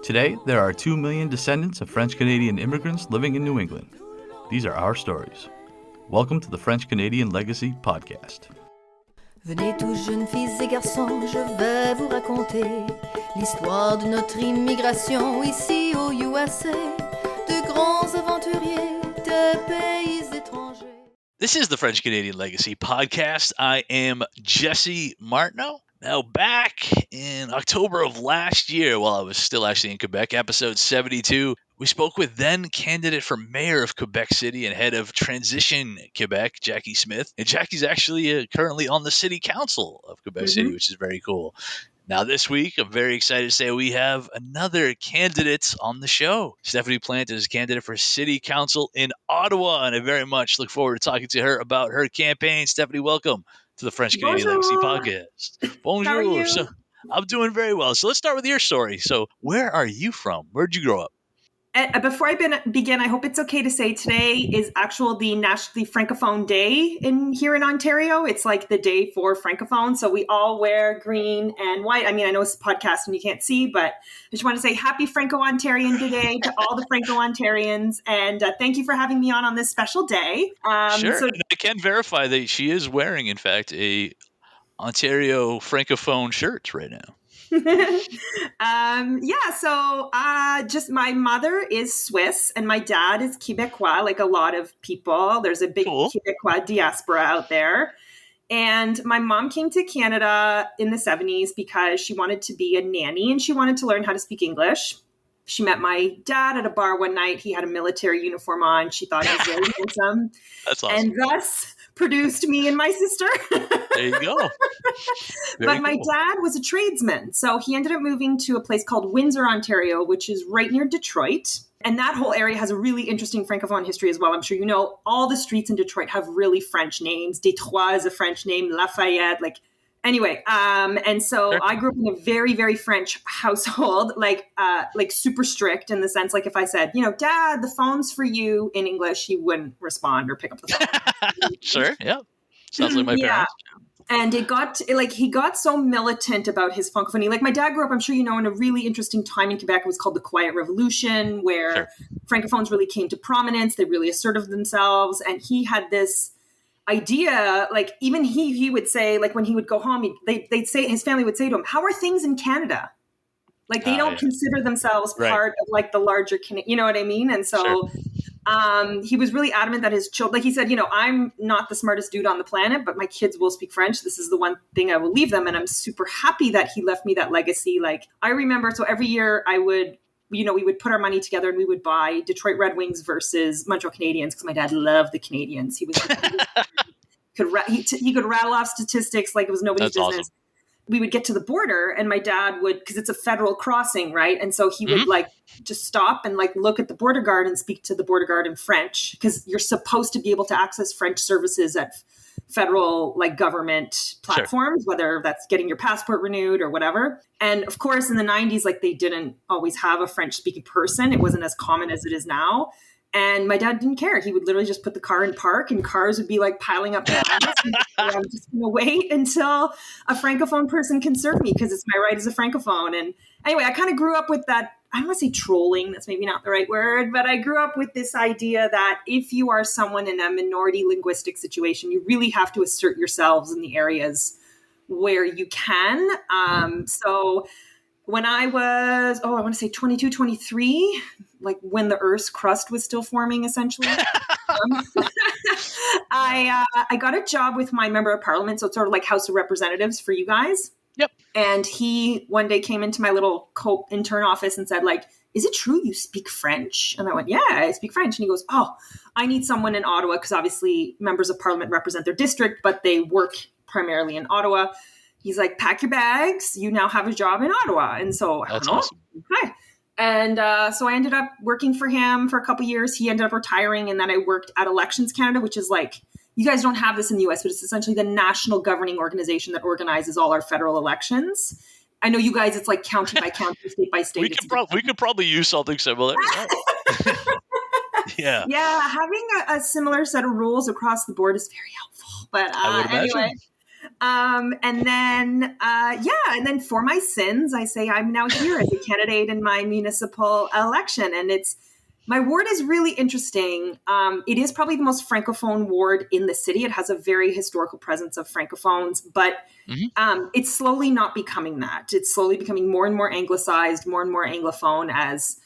Today, there are 2 million descendants of French-Canadian immigrants living in New England. These are our stories. Welcome to the French-Canadian Legacy Podcast. Venez tous jeunes filles et garçons, je vais vous raconter l'histoire de notre immigration ici au USA, de grands aventuriers, de pays étrangers. This is the French-Canadian Legacy Podcast. I am Jesse Martineau. Now, back in October of last year, while I was still actually in Quebec, episode 72, we spoke with then candidate for mayor of Quebec City and head of Transition Quebec, Jackie Smith. And Jackie's actually currently on the City Council of Quebec City, which is very cool. Now, this week, I'm very excited to say we have another candidate on the show. Stéphanie Plante is a candidate for City Council in Ottawa, and I very much look forward to talking to her about her campaign. Stephanie, welcome to the French-Canadian Legacy Podcast. Bonjour. How are you? So, I'm doing very well. So let's start with your story. So where are you from? Where'd you grow up? Before I begin, I hope it's okay to say today is the Nationally Francophone Day here in Ontario. It's like the day for Francophone. So we all wear green and white. I mean, I know it's a podcast and you can't see, but I just want to say happy Franco-Ontarian Day to all the Franco-Ontarians. And thank you for having me on this special day. Sure. So I can verify that she is wearing, in fact, a Ontario Francophone shirt right now. Just my mother is Swiss and my dad is Quebecois, like a lot of people. There's a big Quebecois diaspora out there. And my mom came to Canada in the 70s because she wanted to be a nanny and she wanted to learn how to speak English. She met my dad at a bar one night. He had a military uniform on. She thought he was very handsome. That's awesome. And thus produced me and my sister. There you go. But my dad was a tradesman. So he ended up moving to a place called Windsor, Ontario, which is right near Detroit. And that whole area has a really interesting Francophone history as well. I'm sure you know all the streets in Detroit have really French names. Détroit is a French name, Lafayette, and so I grew up in a very, very French household, like super strict in the sense, like if I said, Dad, the phone's for you in English, he wouldn't respond or pick up the phone. Sure. Yeah. Sounds like my parents. And he got so militant about his francophony. Like my dad grew up, I'm sure you know, in a really interesting time in Quebec. It was called the Quiet Revolution, where francophones really came to prominence. They really asserted themselves. And he had this idea, like even he would say, like when he would go home, they'd say, his family would say to him, how are things in Canada? Like they don't consider themselves part of like the larger Canada, you know what I mean? And so he was really adamant that his children, like he said, I'm not the smartest dude on the planet, but my kids will speak French. This is the one thing I will leave them. And I'm super happy that he left me that legacy. Like I remember, so every year we would put our money together and we would buy Detroit Red Wings versus Montreal Canadiens because my dad loved the Canadiens. He was he could rattle off statistics like it was nobody's business. Awesome. We would get to the border and my dad would, because it's a federal crossing, right? And so he would just stop and look at the border guard and speak to the border guard in French because you're supposed to be able to access French services at federal government platforms, whether that's getting your passport renewed or whatever. And of course, in the 90s, they didn't always have a French speaking person. It wasn't as common as it is now. And my dad didn't care. He would literally just put the car in park and cars would be piling up behind us. And I'm just going to wait until a Francophone person can serve me because it's my right as a Francophone. And anyway, I kind of grew up with that. I don't want to say trolling. That's maybe not the right word, but I grew up with this idea that if you are someone in a minority linguistic situation, you really have to assert yourselves in the areas where you can. So when I was, I want to say 22, 23, when the Earth's crust was still forming, essentially, I got a job with my member of parliament. So it's sort of like House of Representatives for you guys. Yep. And he one day came into my little intern office and said, is it true you speak French? And I went, yeah, I speak French. And he goes, I need someone in Ottawa because obviously members of parliament represent their district, but they work primarily in Ottawa. He's like, pack your bags. You now have a job in Ottawa. And so that's awesome. Okay. And so I ended up working for him for a couple of years. He ended up retiring. And then I worked at Elections Canada, which is you guys don't have this in the US, but it's essentially the national governing organization that organizes all our federal elections. I know you guys, it's county by county, state by state. We could probably use something similar. Yeah. Yeah. Having a similar set of rules across the board is very helpful. But anyway, And then, and then for my sins, I say I'm now here as a candidate in my municipal election. And my ward is really interesting. It is probably the most Francophone ward in the city. It has a very historical presence of Francophones, but it's slowly not becoming that. It's slowly becoming more and more Anglicized, more and more Anglophone as,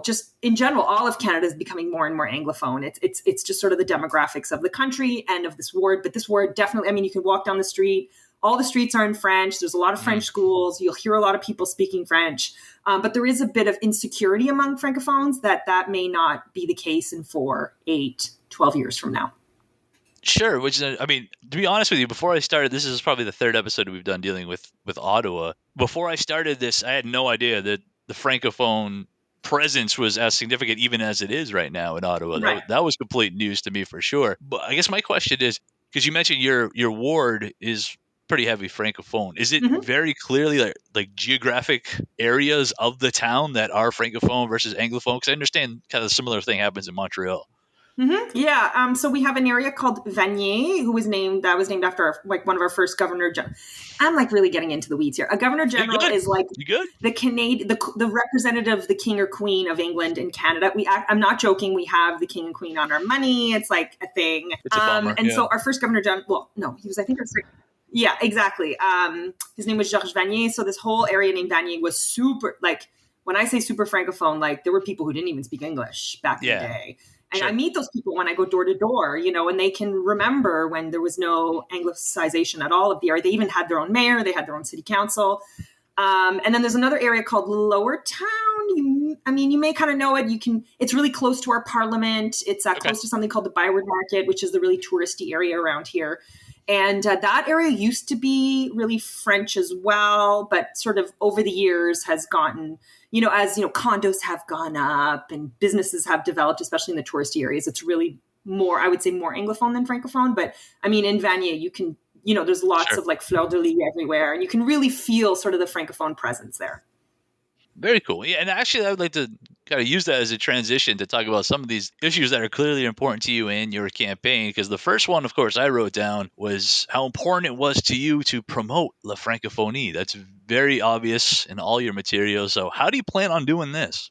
just in general, all of Canada is becoming more and more Anglophone. It's just sort of the demographics of the country and of this ward. But this ward definitely, you can walk down the street. All the streets are in French. There's a lot of French schools. You'll hear a lot of people speaking French. But there is a bit of insecurity among Francophones that may not be the case in 4, 8, 12 years from now. Sure. Which is, to be honest with you, before I started, this is probably the third episode we've done dealing with Ottawa. Before I started this, I had no idea that the Francophone presence was as significant even as it is right now in Ottawa. Right. That was complete news to me for sure. But I guess my question is, because you mentioned your ward is pretty heavy Francophone. Is it very clearly like geographic areas of the town that are Francophone versus Anglophone? Because I understand kind of a similar thing happens in Montreal. Yeah. So we have an area called Vanier, that was named after one of our first governor. I'm really getting into the weeds here. A governor general is the representative, the king or queen of England in Canada. I'm not joking. We have the king and queen on our money. It's like a thing. It's a bummer, so our first governor general. Well, no, he was. I think. Yeah, exactly. His name was Georges Vanier. So this whole area named Vanier was super. When I say super Francophone, there were people who didn't even speak English back in the day. And I meet those people when I go door to door, and they can remember when there was no Anglicization at all of the area. They even had their own mayor. They had their own city council. And then there's another area called Lower Town. You may kind of know it. It's really close to our parliament. It's close to something called the Byward Market, which is the really touristy area around here. And that area used to be really French as well, but sort of over the years has gotten, as, condos have gone up and businesses have developed, especially in the touristy areas. It's really more, I would say, more Anglophone than Francophone. But in Vanier, you can, there's lots of fleur de lis everywhere, and you can really feel sort of the Francophone presence there. Very cool. Yeah, and actually, I would like to kind of use that as a transition to talk about some of these issues that are clearly important to you in your campaign. Because the first one, of course, I wrote down was how important it was to you to promote La Francophonie. That's very obvious in all your materials. So how do you plan on doing this?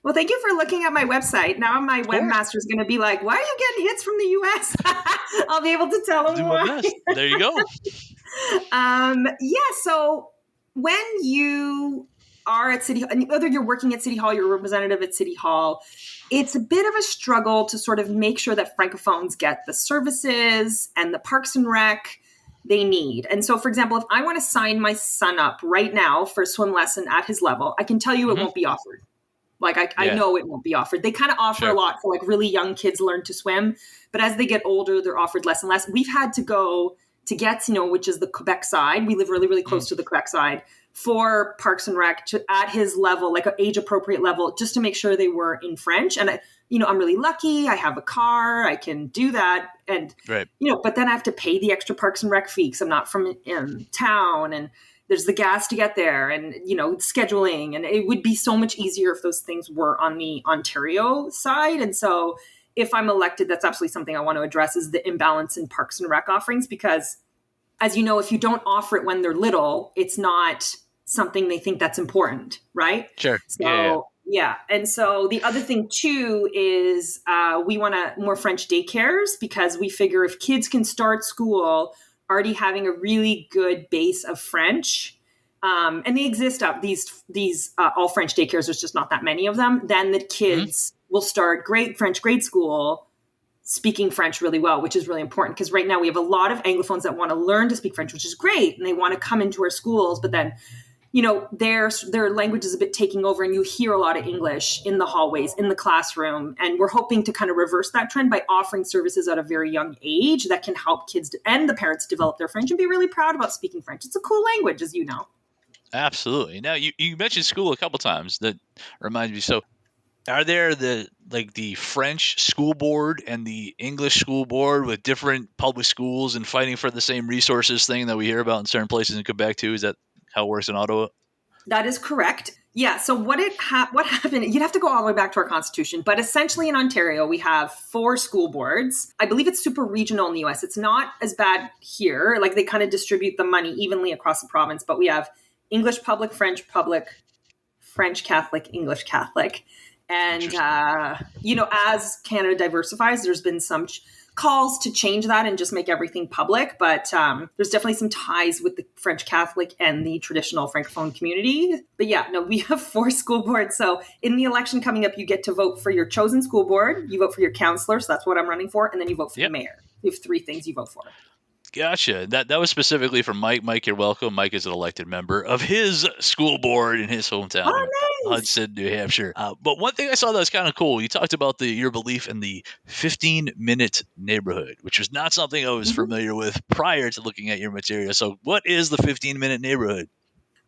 Well, thank you for looking at my website. Now my webmaster is going to be like, why are you getting hits from the U.S.? I'll be able to tell him why. There you go. So when you are at City Hall, whether you're working at City Hall, you're a representative at City Hall, it's a bit of a struggle to sort of make sure that Francophones get the services and the Parks and Rec they need. And so, for example, if I want to sign my son up right now for a swim lesson at his level, I can tell you it won't be offered. I know it won't be offered. They kind of offer a lot for really young kids learn to swim. But as they get older, they're offered less and less. We've had to go to Gatineau, which is the Quebec side. We live really, really close to the Quebec side, for Parks and Rec at his level, an age appropriate level, just to make sure they were in French. And I'm really lucky. I have a car. I can do that. And, but then I have to pay the extra Parks and Rec fee because I'm not from town, and there's the gas to get there, and, scheduling. And it would be so much easier if those things were on the Ontario side. And so if I'm elected, that's absolutely something I want to address, is the imbalance in Parks and Rec offerings, because as you know, if you don't offer it when they're little, it's not something they think that's important, right? Sure. So, yeah. And so the other thing too is we want more French daycares, because we figure if kids can start school already having a really good base of French, and they exist up these all French daycares, there's just not that many of them, then the kids will start French grade school speaking French really well, which is really important, because right now we have a lot of Anglophones that want to learn to speak French, which is great, and they want to come into our schools, but then their language is a bit taking over, and you hear a lot of English in the hallways, in the classroom. And we're hoping to kind of reverse that trend by offering services at a very young age that can help kids and the parents develop their French and be really proud about speaking French. It's a cool language, as you know. Absolutely. Now, you mentioned school a couple times. That reminds me. So are there the French school board and the English school board with different public schools and fighting for the same resources thing that we hear about in certain places in Quebec too? Is that how it works in Ottawa? That is correct. Yeah. So what happened, you'd have to go all the way back to our constitution, but essentially in Ontario, we have 4 school boards. I believe it's super regional in the US. It's not as bad here. Like they kind of distribute the money evenly across the province, but we have English public, French Catholic, English Catholic. And, as Canada diversifies, there's been some calls to change that and just make everything public. But there's definitely some ties with the French Catholic and the traditional Francophone community. But we have 4 school boards. So in the election coming up, you get to vote for your chosen school board. You vote for your councillor. So that's what I'm running for. And then you vote for the mayor. You have 3 things you vote for. Gotcha. That was specifically from Mike. Mike, you're welcome. Mike is an elected member of his school board in his hometown, nice. Hudson, New Hampshire. But one thing I saw that was kind of cool, you talked about your belief in the 15-minute neighborhood, which was not something I was familiar with prior to looking at your material. So what is the 15-minute neighborhood?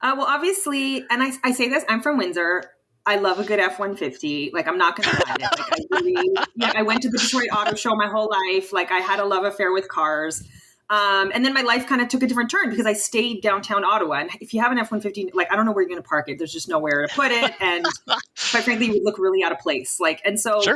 Well, obviously, and I say this, I'm from Windsor. I love a good F-150. Like, I'm not going to hide it. I went to the Detroit Auto Show my whole life. Like, I had a love affair with cars. And then my life kind of took a different turn because I stayed downtown Ottawa. And if you have an F-150, like, I don't know where you're going to park it. There's just nowhere to put it. And quite frankly, it would look really out of place.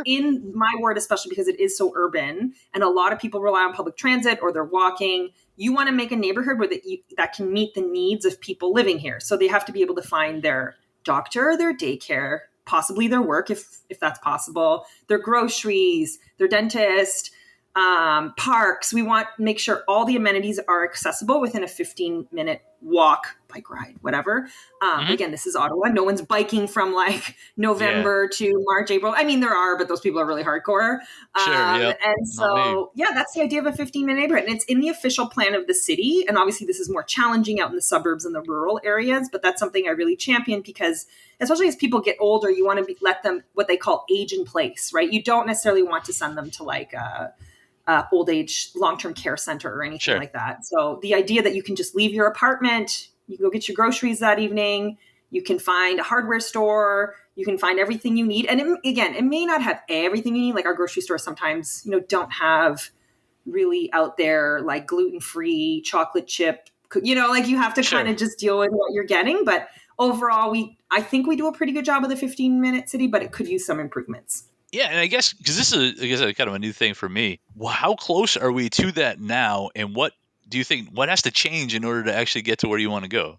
In my ward, especially because it is so urban and a lot of people rely on public transit or they're walking, you want to make a neighborhood where that can meet the needs of people living here. So they have to be able to find their doctor, their daycare, possibly their work, if that's possible, their groceries, their dentist, parks. We want to make sure all the amenities are accessible within a 15-minute walk, bike ride, whatever. Again, this is Ottawa. No one's biking from like November to March, April. I mean, there are, but those people are really hardcore. And so, that's the idea of a 15-minute neighborhood. And it's in the official plan of the city. And obviously this is more challenging out in the suburbs and the rural areas, but that's something I really champion because especially as people get older, you want to let them, what they call age in place, right? You don't necessarily want to send them to like old age long-term care center or anything like that. So the idea that you can just leave your apartment, you can go get your groceries that evening, you can find a hardware store, you can find everything you need. And it may not have everything you need. Like our grocery store sometimes, don't have really out there like gluten-free chocolate chip, like you have to kind of just deal with what you're getting. But overall, I think we do a pretty good job of the 15-minute city, but it could use some improvements. Yeah, and I guess because this is kind of a new thing for me. Well, how close are we to that now, and what do you think? What has to change in order to actually get to where you want to go?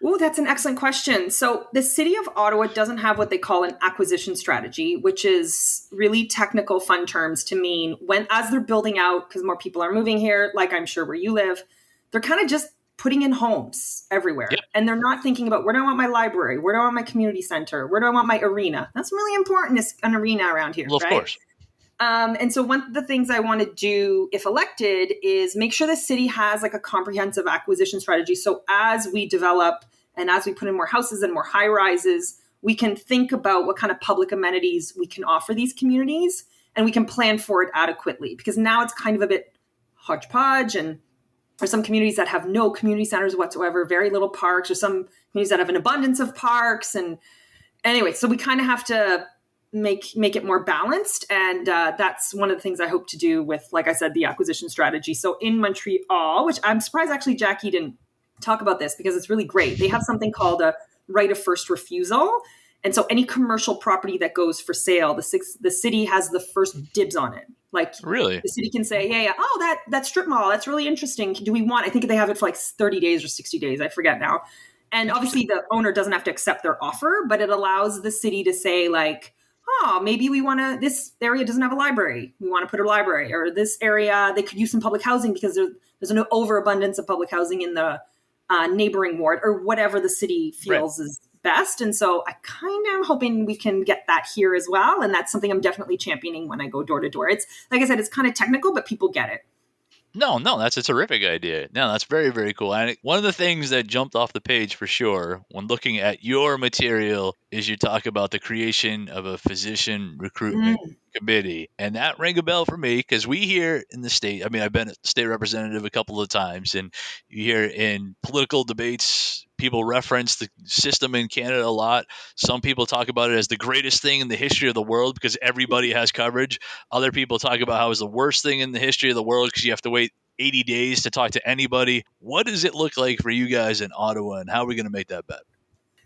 Oh, that's an excellent question. So the city of Ottawa doesn't have what they call an acquisition strategy, which is really technical, fun terms to mean as they're building out, because more people are moving here, like I'm sure where you live, they're kind of just putting in homes everywhere. Yep. And they're not thinking about where do I want my library? Where do I want my community center? Where do I want my arena? That's really important, is an arena around here, right? Of course. And so one of the things I want to do, if elected, is make sure the city has like a comprehensive acquisition strategy. So as we develop and as we put in more houses and more high rises, we can think about what kind of public amenities we can offer these communities, and we can plan for it adequately. Because now it's kind of a bit hodgepodge, and or some communities that have no community centers whatsoever, very little parks, or some communities that have an abundance of parks. And anyway, so we kind of have to make it more balanced. And that's one of the things I hope to do with, like I said, the acquisition strategy. So in Montreal, which I'm surprised actually Jackie didn't talk about this because it's really great. They have something called a right of first refusal. And so any commercial property that goes for sale, the city has the first dibs on it. Like, really? The city can say, oh, that strip mall, that's really interesting. Do we want, I think they have it for like 30 days or 60 days. I forget now. And obviously the owner doesn't have to accept their offer, but it allows the city to say like, oh, maybe this area doesn't have a library. We want to put a library, or this area, they could use some public housing because there's an overabundance of public housing in the neighboring ward, or whatever the city feels is best. And so I kind of am hoping we can get that here as well. And that's something I'm definitely championing when I go door to door. It's, like I said, it's kind of technical, but people get it. No, that's a terrific idea. No, that's very, very cool. And one of the things that jumped off the page for sure when looking at your material is you talk about the creation of a physician recruitment committee. And that rang a bell for me because we here in the state, I mean, I've been a state representative a couple of times, and you hear in political debates, people reference the system in Canada a lot. Some people talk about it as the greatest thing in the history of the world because everybody has coverage. Other people talk about how it's the worst thing in the history of the world because you have to wait 80 days to talk to anybody. What does it look like for you guys in Ottawa, and how are we going to make that better?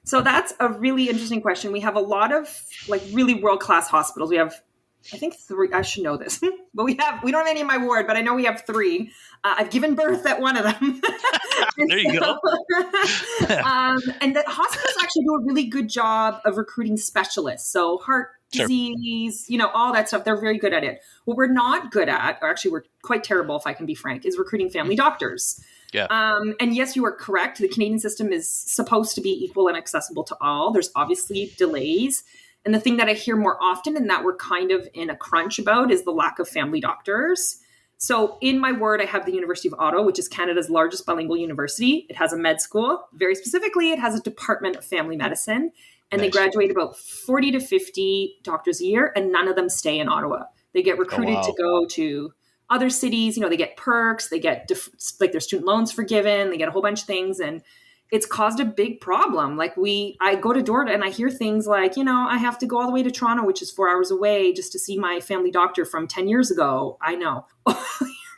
So that's a really interesting question. We have a lot of like really world-class hospitals. We have, I think 3, I should know this, but we don't have any in my ward, but I know we have 3. I've given birth at one of them. There you go. And the hospitals actually do a really good job of recruiting specialists. So heart disease, all that stuff. They're very good at it. What we're not good at, or actually we're quite terrible, if I can be frank, is recruiting family doctors. Yeah. And yes, you are correct. The Canadian system is supposed to be equal and accessible to all. There's obviously delays. And the thing that I hear more often and that we're kind of in a crunch about is the lack of family doctors. So in my ward, I have the University of Ottawa, which is Canada's largest bilingual university. It has a med school. Very specifically, it has a department of family medicine. And They graduate about 40 to 50 doctors a year, and none of them stay in Ottawa. They get recruited to go to other cities. They get perks, they get their student loans forgiven, they get a whole bunch of things. And it's caused a big problem. Like I go to Dorda and I hear things like, I have to go all the way to Toronto, which is 4 hours away, just to see my family doctor from 10 years ago. I know.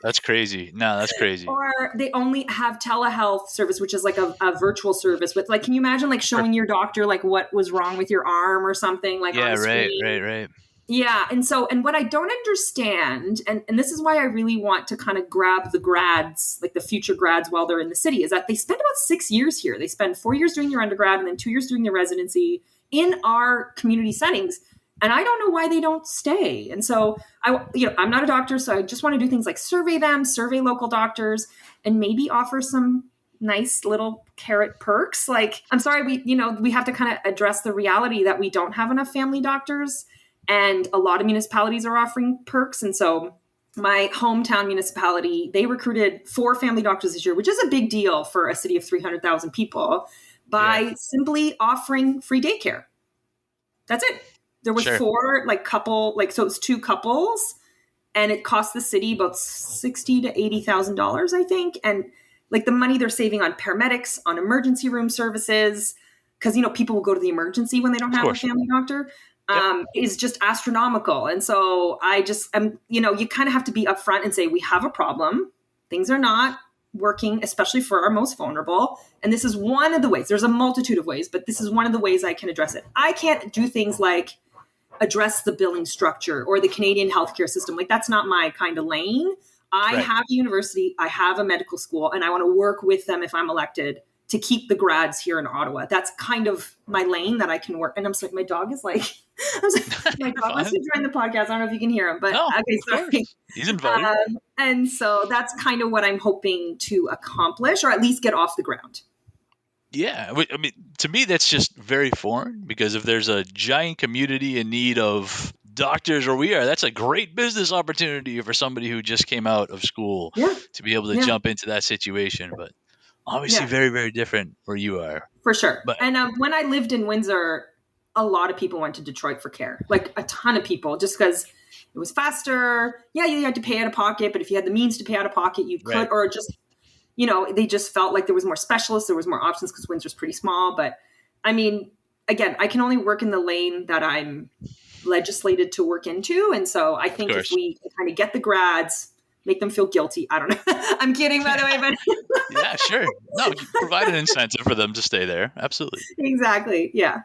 That's crazy. No, that's crazy. Or they only have telehealth service, which is like a virtual service with like, can you imagine like showing your doctor like what was wrong with your arm or something like on the screen? Right. Yeah. And what I don't understand, and this is why I really want to kind of grab the grads, like the future grads while they're in the city, is that they spend about 6 years here. They spend 4 years doing their undergrad and then 2 years doing their residency in our community settings. And I don't know why they don't stay. And so I'm not a doctor, so I just want to do things like survey local doctors, and maybe offer some nice little carrot perks. Like, I'm sorry, we have to kind of address the reality that we don't have enough family doctors. And a lot of municipalities are offering perks. And so my hometown municipality, they recruited 4 family doctors this year, which is a big deal for a city of 300,000 people, by simply offering free daycare. That's it. There was 4 so it was 2 couples, and it cost the city about $60,000 to $80,000, I think. And like the money they're saving on paramedics, on emergency room services, because, people will go to the emergency when they don't have a family doctor. Is just astronomical. And so I just, you kind of have to be upfront and say, we have a problem. Things are not working, especially for our most vulnerable. And this is one of the ways. There's a multitude of ways, but this is one of the ways I can address it. I can't do things like address the billing structure or the Canadian healthcare system. Like, that's not my kind of lane. I have a university, I have a medical school, and I want to work with them if I'm elected to keep the grads here in Ottawa. That's kind of my lane that I can work. And I'm sorry, my dog is like, my dog wants to join the podcast. I don't know if you can hear him, but okay, sorry. He's invited. And so that's kind of what I'm hoping to accomplish, or at least get off the ground. Yeah. I mean, to me, that's just very foreign, because if there's a giant community in need of doctors, or that's a great business opportunity for somebody who just came out of school to be able to jump into that situation. But obviously very, very different where you are. For sure. And when I lived in Windsor, a lot of people went to Detroit for care. Like a ton of people, just because it was faster. Yeah, you had to pay out of pocket, but if you had the means to pay out of pocket, you could, or just, they just felt like there was more specialists, there was more options, because Windsor's pretty small. But I mean, again, I can only work in the lane that I'm legislated to work into. And so I think if we kind of get the grads, make them feel guilty. I don't know. I'm kidding, by the way, but yeah, sure. No, provide an incentive for them to stay there. Absolutely. Exactly. Yeah.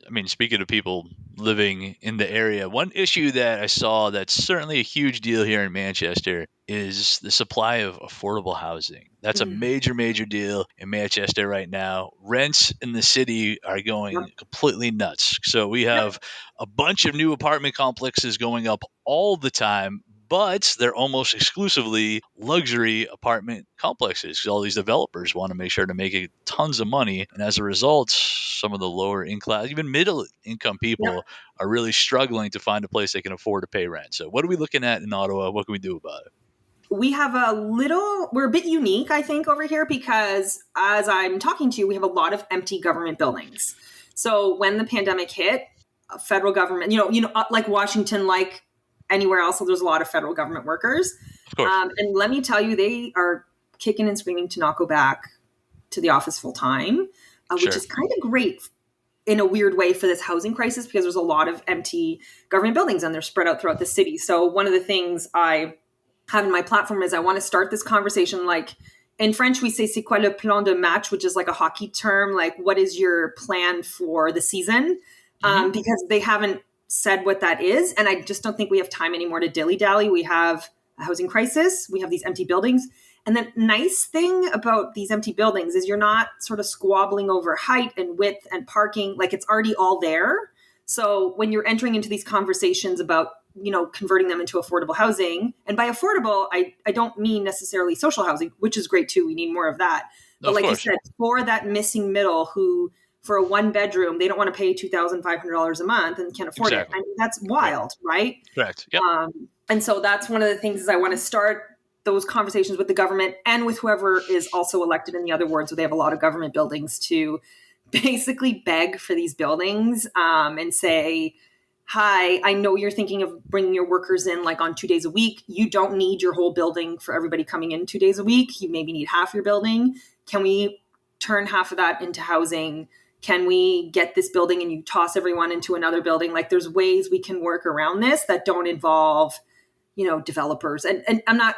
I mean, speaking of people living in the area, one issue that I saw that's certainly a huge deal here in Manchester is the supply of affordable housing. That's a major, major deal in Manchester right now. Rents in the city are going completely nuts. So we have a bunch of new apartment complexes going up all the time, but they're almost exclusively luxury apartment complexes, because all these developers want to make sure to make tons of money. And as a result, some of the lower income, even middle income people are really struggling to find a place they can afford to pay rent. So what are we looking at in Ottawa? What can we do about it? We have we're a bit unique, I think, over here, because as I'm talking to you, we have a lot of empty government buildings. So when the pandemic hit, federal government, like Washington, like anywhere else, so there's a lot of federal government workers. Of course. And let me tell you, they are kicking and screaming to not go back to the office full time, which is kind of great in a weird way for this housing crisis, because there's a lot of empty government buildings and they're spread out throughout the city. So one of the things I have in my platform is I want to start this conversation like, in French, we say c'est quoi le plan de match, which is like a hockey term. Like, what is your plan for the season? Because they haven't said what that is. And I just don't think we have time anymore to dilly-dally. We have a housing crisis. We have these empty buildings. And the nice thing about these empty buildings is you're not sort of squabbling over height and width and parking. Like, it's already all there. So when you're entering into these conversations about, converting them into affordable housing, and by affordable, I don't mean necessarily social housing, which is great too. We need more of that. But like you said, for that missing middle who, for a 1-bedroom, they don't want to pay $2,500 a month and can't afford it. I mean, that's wild, right? Correct. Yep. And so that's one of the things is I want to start those conversations with the government and with whoever is also elected in the other wards. So they have a lot of government buildings to basically beg for these buildings and say, hi, I know you're thinking of bringing your workers in like on 2 days a week. You don't need your whole building for everybody coming in 2 days a week. You maybe need half your building. Can we turn half of that into housing? Can we get this building and you toss everyone into another building? Like, there's ways we can work around this that don't involve, developers. And I'm not,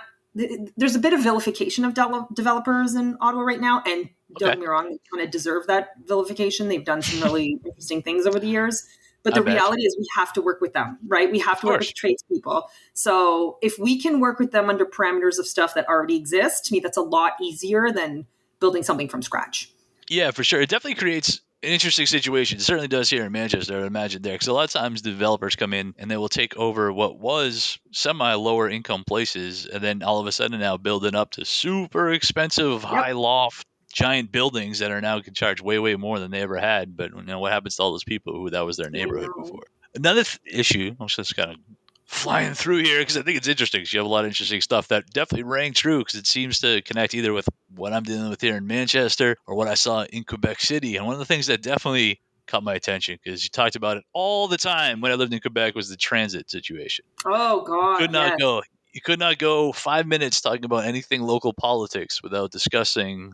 there's a bit of vilification of developers in Ottawa right now. And don't get me wrong, they kind of deserve that vilification. They've done some really interesting things over the years. But the reality is we have to work with them, right? We have to work with tradespeople. So if we can work with them under parameters of stuff that already exists, to me, that's a lot easier than building something from scratch. Yeah, for sure. It definitely creates an interesting situation. It certainly does here in Manchester, I would imagine there. Because a lot of times developers come in and they will take over what was semi-lower income places and then all of a sudden now build it up to super expensive, high loft, giant buildings that are now can charge way, way more than they ever had. But what happens to all those people who that was their neighborhood before? Another issue, I'm just kind of flying through here because I think it's interesting because you have a lot of interesting stuff that definitely rang true because it seems to connect either with what I'm dealing with here in Manchester or what I saw in Quebec City. And one of the things that definitely caught my attention because you talked about it all the time when I lived in Quebec was the transit situation. Oh, God. You could not go 5 minutes talking about anything local politics without discussing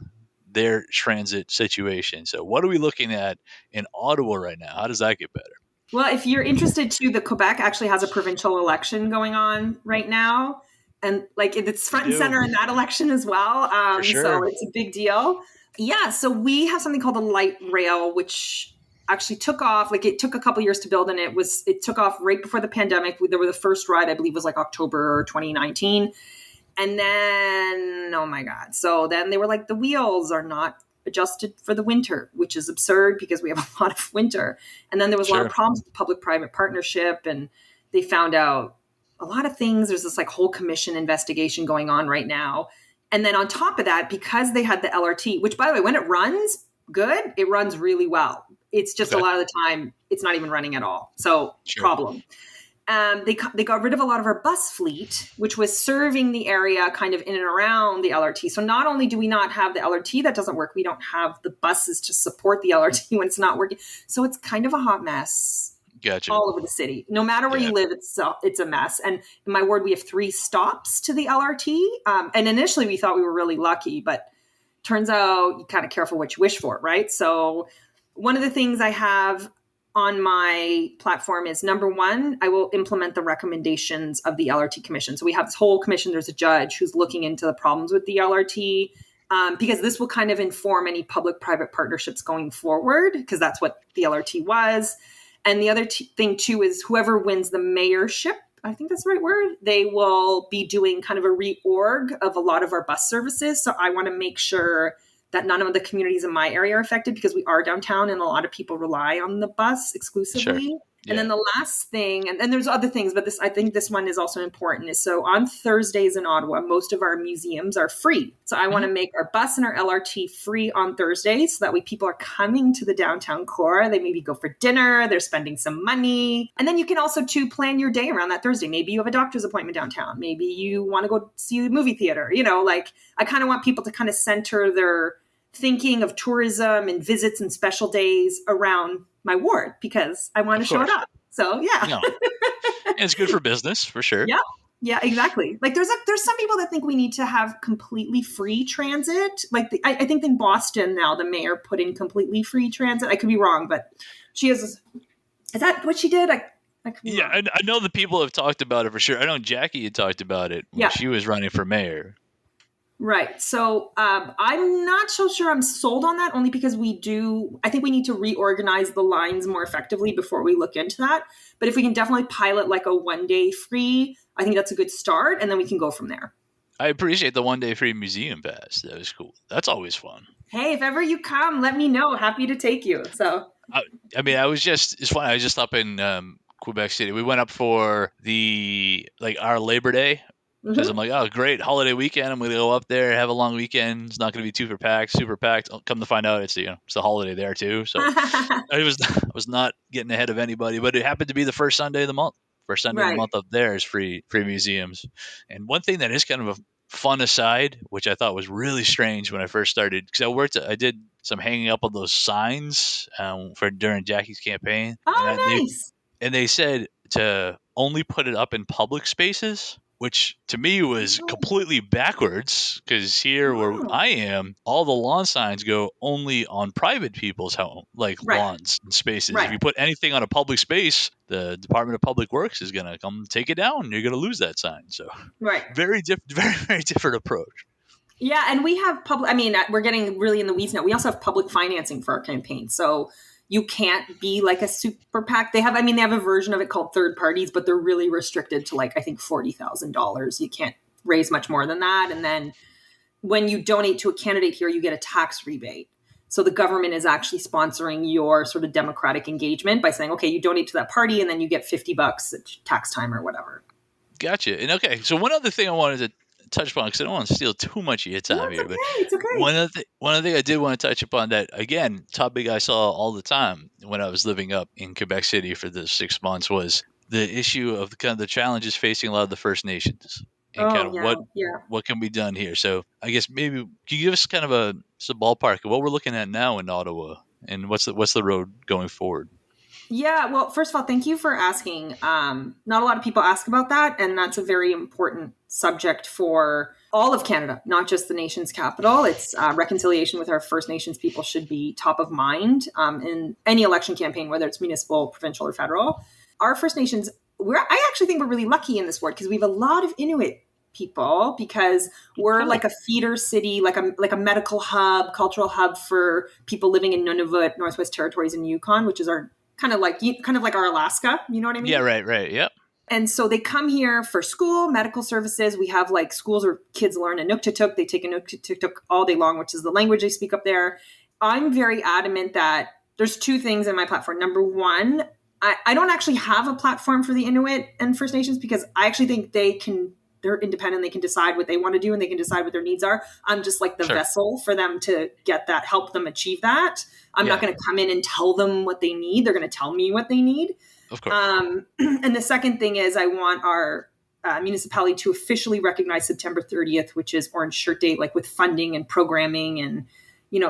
their transit situation. So what are we looking at in Ottawa right now? How does that get better? Well, if you're interested too, the Quebec actually has a provincial election going on right now. And like it's front and center in that election as well. For sure. So it's a big deal. Yeah. So we have something called the light rail, which actually took off. Like it took a couple years to build and it took off right before the pandemic. There was the first ride, I believe was like October 2019. And then, oh my God. So then they were like, the wheels are not adjusted for the winter, which is absurd because we have a lot of winter. And then there was a lot of problems with public-private partnership. And they found out a lot of things. There's this like whole commission investigation going on right now. And then on top of that, because they had the LRT, which by the way, when it runs good, it runs really well. It's just a lot of the time, it's not even running at all. So problem. They got rid of a lot of our bus fleet, which was serving the area kind of in and around the LRT. So not only do we not have the LRT that doesn't work, we don't have the buses to support the LRT when it's not working. So it's kind of a hot mess all over the city. No matter where you live, it's a mess. And in my ward, we have 3 stops to the LRT. And initially we thought we were really lucky, but turns out you're kind of careful what you wish for, right? So one of the things I have on my platform is number 1, I will implement the recommendations of the LRT commission. So we have this whole commission. There's a judge who's looking into the problems with the LRT because this will kind of inform any public-private partnerships going forward because that's what the LRT was. And the other thing too is whoever wins the mayorship, I think that's the right word, they will be doing kind of a reorg of a lot of our bus services. So I want to make sure that none of the communities in my area are affected because we are downtown and a lot of people rely on the bus exclusively. Sure. Yeah. And then the last thing, and there's other things, but I think this one is also important, is so on Thursdays in Ottawa, most of our museums are free. So I want to make our bus and our LRT free on Thursdays so that way people are coming to the downtown core. They maybe go for dinner, they're spending some money. And then you can also plan your day around that Thursday. Maybe you have a doctor's appointment downtown. Maybe you want to go see a movie theater. I kind of want people to kind of center their thinking of tourism and visits and special days around my ward because I want to show it up. So yeah. No. It's good for business for sure. Yeah. Yeah, exactly. Like there's some people that think we need to have completely free transit. Like I think in Boston now the mayor put in completely free transit. I could be wrong, but she is that what she did? I could be wrong. I know the people have talked about it for sure. I know Jackie had talked about it when she was running for mayor. Right. So I'm not so sure I'm sold on that, only because I think we need to reorganize the lines more effectively before we look into that. But if we can definitely pilot like a 1 day free, I think that's a good start. And then we can go from there. I appreciate the 1 day free museum pass. That was cool. That's always fun. Hey, if ever you come, let me know. Happy to take you. So, I mean, it's funny. I was just up in Quebec City. We went up for our Labor Day. Because I'm like, oh, great, holiday weekend. I'm going to go up there, have a long weekend. It's not going to be super packed. I'll come to find out it's the holiday there too. So I was not getting ahead of anybody, but it happened to be the first Sunday of the month. First Sunday of the month up there is free museums. And one thing that is kind of a fun aside, which I thought was really strange when I first started, because I did some hanging up of those signs during Jackie's campaign. Oh, nice. And they said to only put it up in public spaces, which to me was completely backwards, because here where I am, all the lawn signs go only on private people's home, lawns and spaces. If you put anything on a public space, the Department of Public Works is going to come take it down. You're going to lose that sign. So very, very different approach. Yeah, and we have we're getting really in the weeds now. We also have public financing for our campaign. So you can't be like a super PAC. They have a version of it called third parties, but they're really restricted to I think $40,000. You can't raise much more than that. And then when you donate to a candidate here, you get a tax rebate. So the government is actually sponsoring your sort of democratic engagement by saying, okay, you donate to that party and then you get $50 at tax time or whatever. Gotcha. And okay, so one other thing I wanted to touch upon, because I don't want to steal too much of your time here, but it's okay. One other thing I did want to touch upon, that again, topic I saw all the time when I was living up in Quebec City for the 6 months, was the issue of kind of the challenges facing a lot of the First Nations and what can be done here. So I guess maybe can you give us kind of some ballpark of what we're looking at now in Ottawa, and what's the road going forward? Yeah, well, first of all, thank you for asking. Not a lot of people ask about that, and that's a very important subject for all of Canada, not just the nation's capital. It's reconciliation with our First Nations people should be top of mind in any election campaign, whether it's municipal, provincial, or federal. Our First Nations, I actually think we're really lucky in this ward, because we have a lot of Inuit people, because we're like a feeder city, like a medical hub, cultural hub for people living in Nunavut, Northwest Territories, and Yukon, which is our kind of like our Alaska, you know what I mean? Yeah, right. Yep. And so they come here for school, medical services. We have like schools where kids learn Inuktitut. They take Inuktitut all day long, which is the language they speak up there. I'm very adamant that there's two things in my platform. Number one, I don't actually have a platform for the Inuit and First Nations, because I actually think they're independent. They can decide what they want to do, and they can decide what their needs are. I'm just like the vessel for them to get that, help them achieve that. I'm not going to come in and tell them what they need. They're going to tell me what they need. Of course. And the second thing is, I want our municipality to officially recognize September 30th, which is Orange Shirt Day, like with funding and programming and,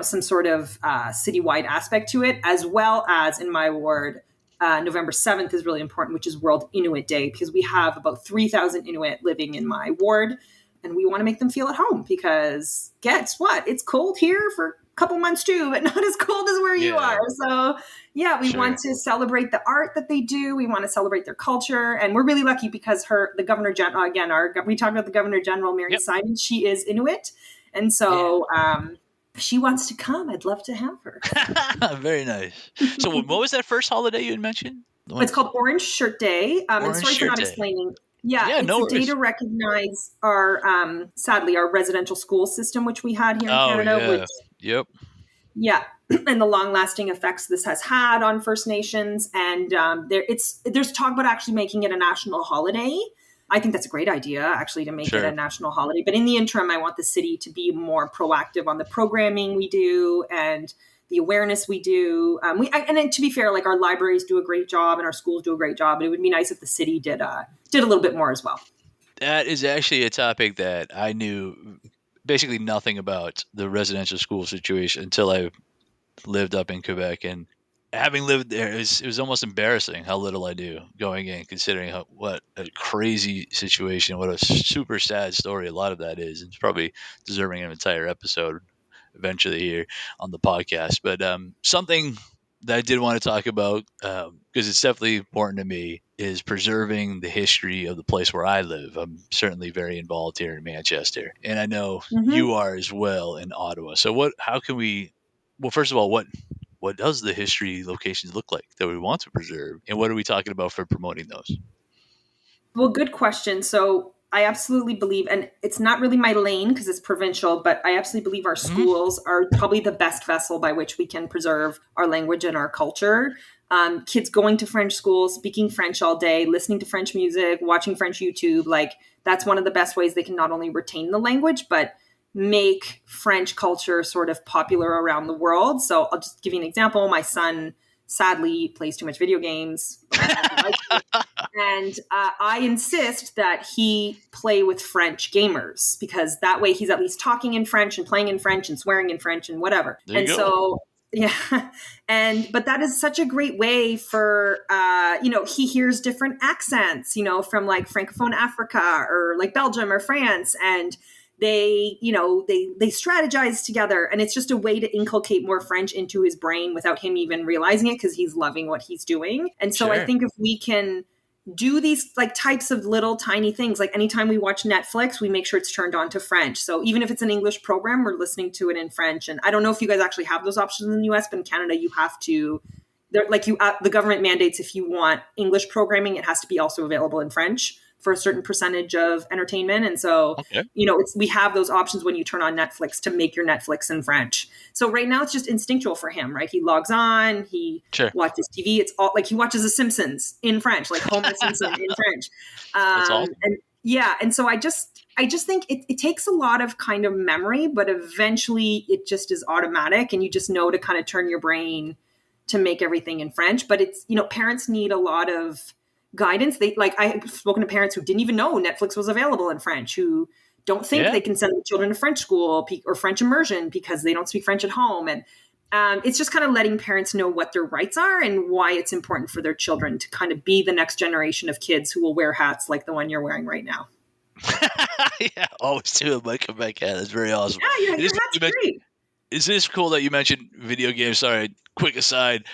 some sort of citywide aspect to it, as well as in my ward, November 7th is really important, which is World Inuit Day, because we have about 3,000 Inuit living in my ward, and we want to make them feel at home, because guess what? It's cold here for a couple months too, but not as cold as where you are. So we want to celebrate the art that they do. We want to celebrate their culture. And we're really lucky because the Governor General, again, we talked about the Governor General, Mary Simon, she is Inuit. And so, she wants to come. I'd love to have her. Very nice. So what was that first holiday you had mentioned? It's called Orange Shirt Day. And sorry for not explaining. Yeah, it's a day to recognize our, sadly, our residential school system, which we had here in Canada. And the long-lasting effects this has had on First Nations. And there's talk about actually making it a national holiday. I think that's a great idea, actually, to make it a national holiday. But in the interim, I want the city to be more proactive on the programming we do and the awareness we do. And to be fair, like our libraries do a great job and our schools do a great job. But it would be nice if the city did a little bit more as well. That is actually a topic that I knew basically nothing about, the residential school situation, until I lived up in Quebec. And having lived there, it was almost embarrassing how little I do going in, considering what a crazy situation, what a super sad story a lot of that is. It's probably deserving of an entire episode eventually here on the podcast. But something that I did want to talk about, because it's definitely important to me, is preserving the history of the place where I live. I'm certainly very involved here in Manchester, and I know you are as well in Ottawa. So how can we, well, first of all, what does the history locations look like that we want to preserve, and what are we talking about for promoting those? Well, good question. So I absolutely believe, and it's not really my lane because it's provincial, but I absolutely believe our schools are probably the best vessel by which we can preserve our language and our culture. Kids going to French schools, speaking French all day, listening to French music, watching French YouTube, like that's one of the best ways they can not only retain the language, but make French culture sort of popular around the world. So I'll just give you an example. My son sadly plays too much video games. And I insist that he play with French gamers because that way he's at least talking in French and playing in French and swearing in French and whatever. And so, yeah. But that is such a great way for, he hears different accents, from like Francophone Africa or like Belgium or France. And they strategize together, and it's just a way to inculcate more French into his brain without him even realizing it because he's loving what he's doing. And so I think if we can do these like types of little tiny things, like anytime we watch Netflix, we make sure it's turned on to French. So even if it's an English program, we're listening to it in French. And I don't know if you guys actually have those options in the US, but in Canada, you have to, the government mandates if you want English programming, it has to be also available in French for a certain percentage of entertainment. And so, we have those options when you turn on Netflix to make your Netflix in French. So right now it's just instinctual for him, right? He logs on, he watches TV. It's all like he watches The Simpsons in French, like Homer Simpson in French. That's awesome. And so I just think it takes a lot of kind of memory, but eventually it just is automatic and you just know to kind of turn your brain to make everything in French. But it's, parents need a lot of guidance. I've spoken to parents who didn't even know Netflix was available in French, who don't think they can send their children to French school or French immersion because they don't speak French at home. And it's just kind of letting parents know what their rights are and why it's important for their children to kind of be the next generation of kids who will wear hats like the one you're wearing right now. Yeah, always do it, my Quebec hat. That's very awesome. Yeah, your hat's great. Is this cool that you mentioned video games? Sorry, quick aside.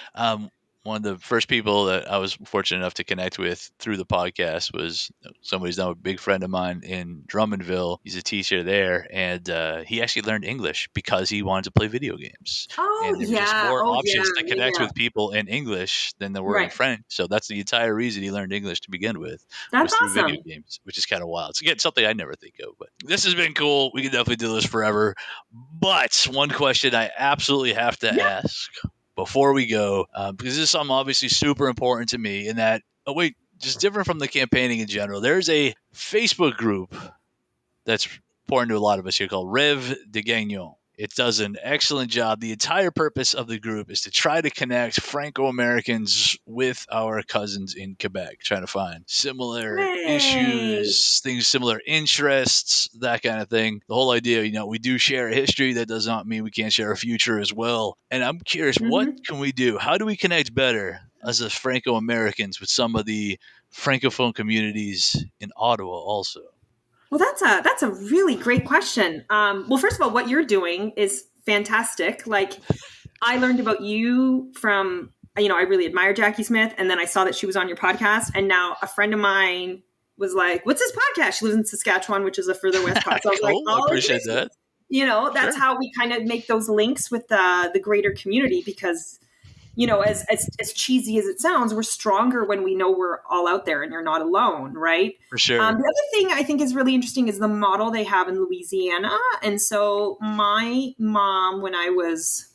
One of the first people that I was fortunate enough to connect with through the podcast was somebody who's now a big friend of mine in Drummondville. He's a teacher there, and he actually learned English because he wanted to play video games. And there were just more options to connect with people in English than there were in French. So that's the entire reason he learned English to begin with. That's through awesome. Video games, which is kind of wild. It's again something I never think of, but this has been cool. We can definitely do this forever. But one question I absolutely have to ask before we go, because this is something obviously super important to me, in that, just different from the campaigning in general. There's a Facebook group that's important to a lot of us here called Rêve de Gagnon. It does an excellent job. The entire purpose of the group is to try to connect Franco-Americans with our cousins in Quebec, trying to find similar issues, things, similar interests, that kind of thing. The whole idea, we do share a history. That does not mean we can't share a future as well. And I'm curious, what can we do? How do we connect better as a Franco-Americans with some of the Francophone communities in Ottawa also? Well, that's a really great question. Well, first of all, what you're doing is fantastic. Like, I learned about you from, I really admire Jackie Smith, and then I saw that she was on your podcast, and now a friend of mine was like, "What's this podcast?" She lives in Saskatchewan, which is a further west part. So I was like, I appreciate that. That's how we kind of make those links with the greater community, because as cheesy as it sounds, we're stronger when we know we're all out there and you're not alone, right? For sure. The other thing I think is really interesting is the model they have in Louisiana. And so my mom, when I was,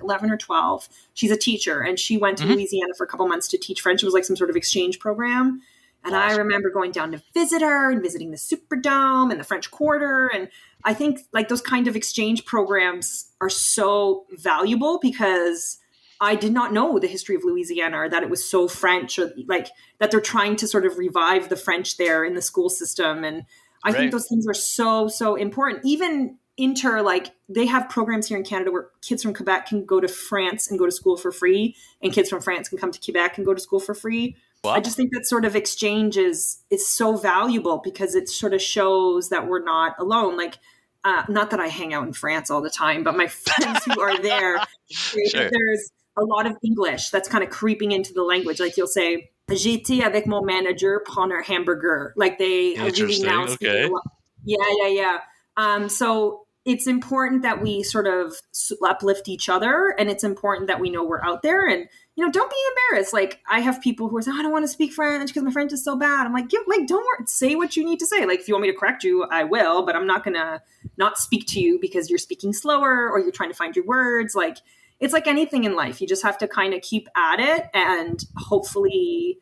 11 or 12, she's a teacher, and she went to Louisiana for a couple months to teach French. It was like some sort of exchange program. And I remember going down to visit her and visiting the Superdome and the French Quarter. And I think like those kind of exchange programs are so valuable because I did not know the history of Louisiana, or that it was so French, or like that they're trying to sort of revive the French there in the school system. And I think those things are so, so important. Even they have programs here in Canada where kids from Quebec can go to France and go to school for free, and kids from France can come to Quebec and go to school for free. Wow. I just think that sort of exchange is so valuable because it sort of shows that we're not alone. Like, not that I hang out in France all the time, but my friends who are there, a lot of English that's kind of creeping into the language. Like you'll say, "J'ai été avec mon manager prendre un hamburger." Like they are really now speaking a lot. Yeah. So it's important that we sort of uplift each other, and it's important that we know we're out there, and don't be embarrassed. Like I have people who are saying, "I don't want to speak French because my French is so bad." I'm like, don't worry, say what you need to say. Like if you want me to correct you, I will, but I'm not gonna not speak to you because you're speaking slower or you're trying to find your words. Like it's like anything in life. You just have to kind of keep at it, and hopefully,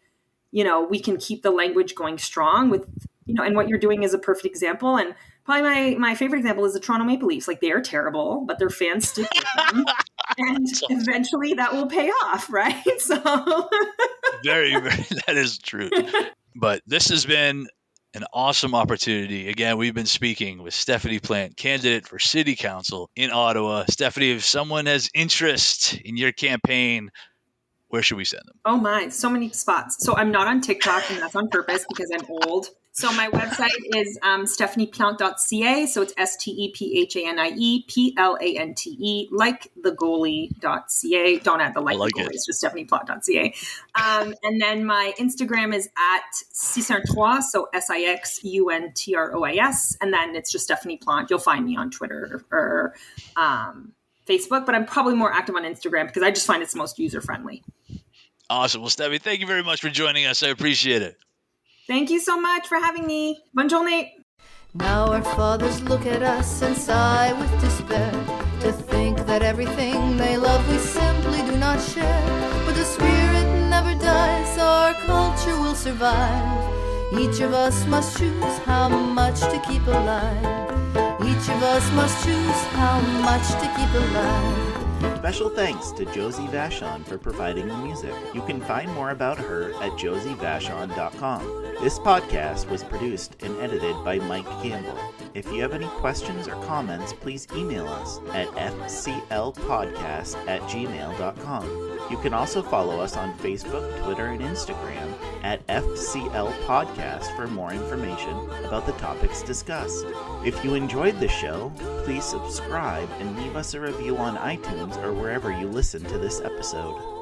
we can keep the language going strong with, and what you're doing is a perfect example. And probably my favorite example is the Toronto Maple Leafs. Like they are terrible, but their fans stick with them. And eventually that will pay off, right? So very, very, that is true. But this has been an awesome opportunity. Again, we've been speaking with Stéphanie Plante, candidate for City Council in Ottawa. Stéphanie, if someone has interest in your campaign, where should we send them? Oh my, so many spots. So I'm not on TikTok, and that's on purpose because I'm old. So my website is stephanieplante.ca. So it's STEPHANIE PLANTE, like the goalie.ca. Don't add the like the goalie. It's just stephanieplante.ca. And then my Instagram is at 613, so SIXUNTROIS. And then it's just Stéphanie Plante. You'll find me on Twitter or Facebook, but I'm probably more active on Instagram because I just find it's the most user-friendly. Awesome. Well, Steffi, thank you very much for joining us. I appreciate it. Thank you so much for having me. Bonne journée. Now our fathers look at us and sigh with despair, to think that everything they love we simply do not share. But the spirit never dies, our culture will survive. Each of us must choose how much to keep alive. Each of us must choose how much to keep alive. Special thanks to Josie Vachon for providing the music. You can find more about her at josievachon.com. This podcast was produced and edited by Mike Campbell. If you have any questions or comments, please email us at fclpodcast@gmail.com. You can also follow us on Facebook, Twitter, and Instagram at FCL Podcast for more information about the topics discussed. If you enjoyed the show, please subscribe and leave us a review on iTunes or wherever you listen to this episode.